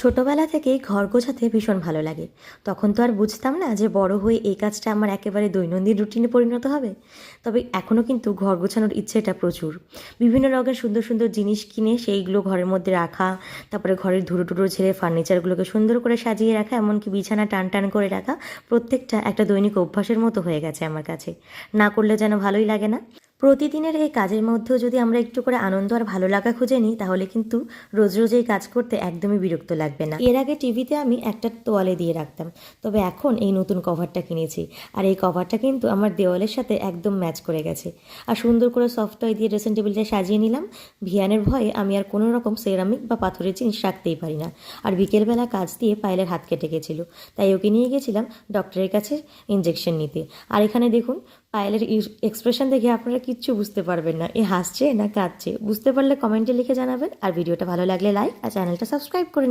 ছোটবেলা থেকেই ঘর গোছাতে ভীষণ ভালো লাগে। তখন তো আর বুঝতাম না যে বড় হয়ে এই কাজটা আমার একেবারে দৈনন্দিন রুটিনে পরিণত হবে। তবে এখনও কিন্তু ঘর গোছানোর ইচ্ছেটা প্রচুর। বিভিন্ন রঙের সুন্দর সুন্দর জিনিস কিনে সেইগুলো ঘরের মধ্যে রাখা, তারপরে ঘরের ধুলো টুলো ঝেড়ে ফার্নিচারগুলোকে সুন্দর করে সাজিয়ে রাখা, এমনকি বিছানা টান টান করে রাখা, প্রত্যেকটা একটা দৈনিক অভ্যাসের মতো হয়ে গেছে আমার কাছে। না করলে যেন ভালোই লাগে না। প্রতিদিনের এই কাজের মধ্যেও যদি আমরা একটু করে আনন্দ আর ভালো লাগা খুঁজে নিই, তাহলে কিন্তু রোজ রোজ এই কাজ করতে একদমই বিরক্ত লাগবে না। এর আগে টিভিতে আমি একটা তোয়ালে দিয়ে রাখতাম, তবে এখন এই নতুন কভারটা কিনেছি। আর এই কভারটা কিন্তু আমার দেওয়ালের সাথে একদম ম্যাচ করে গেছে। আর সুন্দর করে সফট টয় দিয়ে ড্রেসিং টেবিলটা সাজিয়ে নিলাম। ভিয়ানের ভয়ে আমি আর কোনো রকম সেরামিক বা পাথরের জিনিস রাখতেই পারি না। আর বিকেলবেলা কাজ দিয়ে পায়েলের হাত কেটে গেছিলো, তাই ওকে নিয়ে গেছিলাম ডক্টরের কাছে ইঞ্জেকশন নিতে। আর এখানে দেখুন, পায়েলের এক্সপ্রেশন দেখে আপনারা কিচ্ছু বুঝতে পারবেন না এ হাসছে না কাঁদছে। বুঝতে পারলে কমেন্টে লিখে জানাবেন। আর ভিডিওটা ভালো লাগলে লাইক আর চ্যানেলটা সাবস্ক্রাইব করে নেবেন।